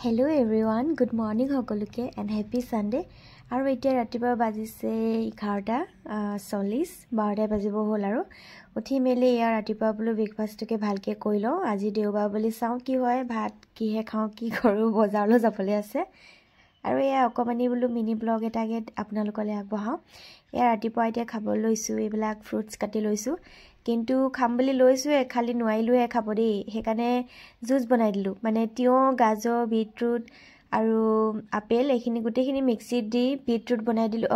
Hello everyone, good morning সকলোকে and happy Sunday. আৰু এতিয়া ৰাতিপুৱা বাজিছে 11:40 12টা বাজিব হ'ল আৰু উঠি মেলি ইয়াৰ ৰাতিপুৱা বোলো ব্ৰেকফাষ্টকে ভালকে কৰি লওঁ আজি দেওবাৰ বুলি চাওঁ কি হয় ভাত কিহে খাওঁ কি কৰো বজাৰলৈ যাবলৈ আছে আৰু এয়া অকমানি বোলো মিনি ব্লগ এটাকে আপোনালোকলৈ আগবঢ়াওঁ এয়া ৰাতিপুৱা এতিয়া খাব লৈছো এইবিলাক ফ্ৰুটস কাটি লৈছো কিন্তু খাম বুলি লৈছো খালি নোৱাইলোহে খাব দেই হেকানে জুস বনাই দিলো মানে তিয়হ গাজৰ বিটৰুট আৰু আপেল এখিনি গুটেখিনি মিক্সিত দি বিটৰুট বনাই দিলো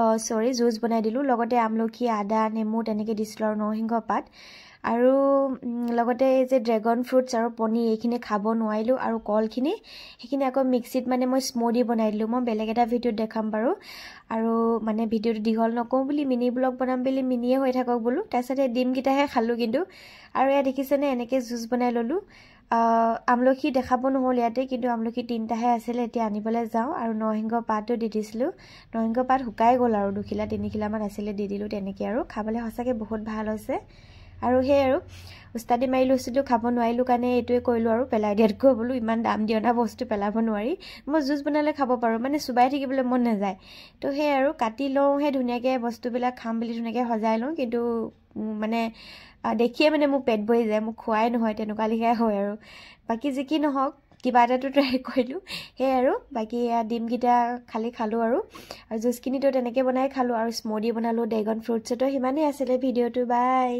জুস বনাই দিলো লগতে আমলখি আদা নেমু তেনেকে দিছিলো আৰু নৰসিংহ পাত আৰু লগতে এই যে ড্ৰাগন ফ্ৰুটস আৰু পনীৰ এখিনি খাব নোৱাইলো আৰু কলখিনি হেখিনি আকৌ মিক্সিত মানে মই স্মুদি বনাই দিলো মই বেলেগ এটা ভিডিঅ দেখাম বাৰু আৰু মানে ভিডিঅটো দিঘল নকওঁ বুলি মিনি ব্লগ বনাম বুলি মিনিয়ে হৈ থাকক বলো তাৰছতে ডিম কিটাহে খালো কিন্তু আৰু এয়া দেখিছেনে এনেকে জুস বনাই ললো আমলখি দেখাব নহল ইয়াতে কিন্তু আমলখি তিনটাহে আছিল এতিয়া আনিবলৈ যাও আৰু নৰসিংহ পাতটো দি দিছিলো নৰসিংহ পাত শুকাই গল আৰু দুখিলা তিনিখিলা মান আছিল দি দিলো তেনেকে আৰু খাবলৈ হসাকে বহুত ভাল হৈছে আৰু হে আৰু উস্তাদি মাৰি লৈছিলো খাব নোৱাইলো কাৰণে এটোৱে কইলো আৰু পেলাই দিয়াতকৈ বলো ইমান দাম দিয়না বস্তু পেলাব নোৱাৰি মই জুস বনালে খাব পাৰো মানে সুবাই থাকিবলৈ মন নাযায় তো হে আৰু কাটি লওঁ হে ধুনিয়াকে বস্তুবিলাক খাম বুলি ধুনিয়াকে সজাই লওঁ কিন্তু মানে দেখিয়ে মানে মোৰ পেট বহি যায় মোক খোৱাই নহয় তেনেকুৱা লিখাই হয় আৰু বাকি যি কি নহওক কিবা এটাটো ট্ৰাই কৰিলো হে আৰু বাকি ডিম গিটা খালি খালো আৰু জুসখিনি তো তেনেকে বনাই খালো আৰু স্মুদি বনালো ড্ৰাগন ফ্ৰুটছটো হিমানে আছিল ভিডিঅটো বাই